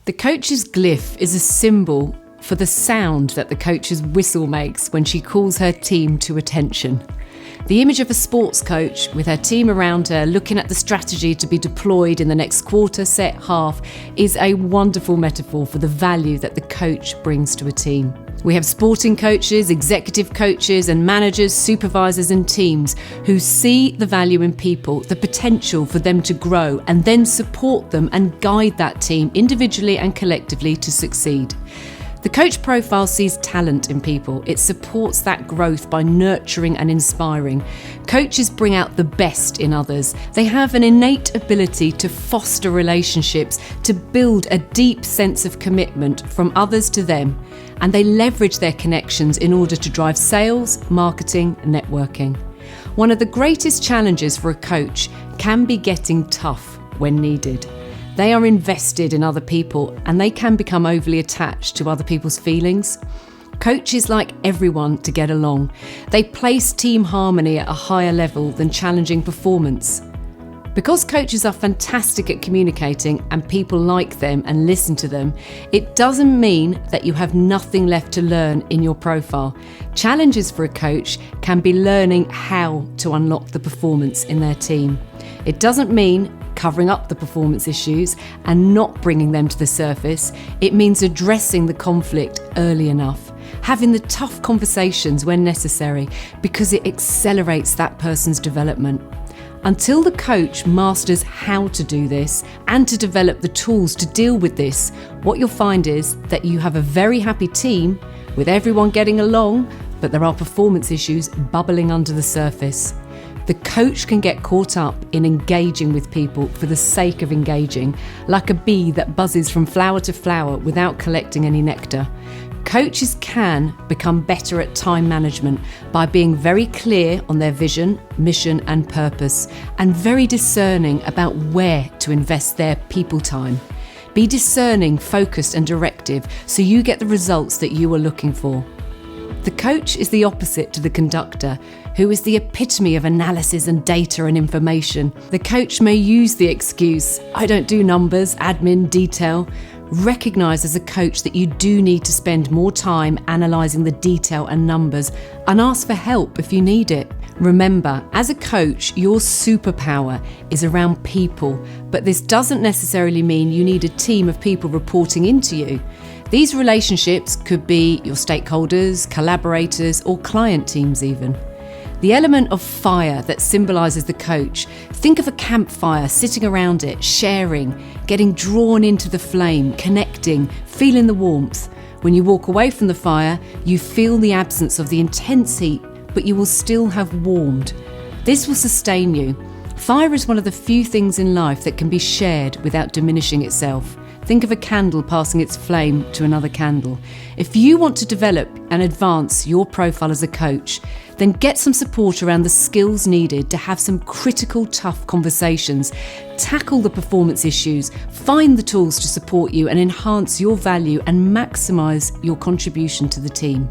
The coach's glyph is a symbol for the sound that the coach's whistle makes when she calls her team to attention. The image of a sports coach with her team around her looking at the strategy to be deployed in the next quarter, set, half is a wonderful metaphor for the value that the coach brings to a team. We have sporting coaches, executive coaches and managers, supervisors and teams who see the value in people, the potential for them to grow, and then support them and guide that team individually and collectively to succeed. The coach profile sees talent in people. It supports that growth by nurturing and inspiring. Coaches bring out the best in others. They have an innate ability to foster relationships, to build a deep sense of commitment from others to them, and they leverage their connections in order to drive sales, marketing, networking. One of the greatest challenges for a coach can be getting tough when needed. They are invested in other people and they can become overly attached to other people's feelings. Coaches like everyone to get along. They place team harmony at a higher level than challenging performance. Because coaches are fantastic at communicating and people like them and listen to them, it doesn't mean that you have nothing left to learn in your profile. Challenges for a coach can be learning how to unlock the performance in their team. It doesn't mean covering up the performance issues and not bringing them to the surface. It means addressing the conflict early enough, having the tough conversations when necessary, because it accelerates that person's development. Until the coach masters how to do this and to develop the tools to deal with this, what you'll find is that you have a very happy team with everyone getting along, but there are performance issues bubbling under the surface. The coach can get caught up in engaging with people for the sake of engaging, like a bee that buzzes from flower to flower without collecting any nectar. Coaches can become better at time management by being very clear on their vision, mission and purpose, and very discerning about where to invest their people time. Be discerning, focused and directive so you get the results that you are looking for. The coach is the opposite to the conductor, who is the epitome of analysis and data and information. The coach may use the excuse, "I don't do numbers, admin, detail." Recognise as a coach that you do need to spend more time analysing the detail and numbers, and ask for help if you need it. Remember, as a coach, your superpower is around people, but this doesn't necessarily mean you need a team of people reporting into you. These relationships could be your stakeholders, collaborators, or client teams even. The element of fire that symbolises the coach. Think of a campfire, sitting around it, sharing, getting drawn into the flame, connecting, feeling the warmth. When you walk away from the fire, you feel the absence of the intense heat, but you will still have warmed. This will sustain you. Fire is one of the few things in life that can be shared without diminishing itself. Think of a candle passing its flame to another candle. If you want to develop and advance your profile as a coach, then get some support around the skills needed to have some critical, tough conversations, tackle the performance issues, find the tools to support you and enhance your value and maximise your contribution to the team.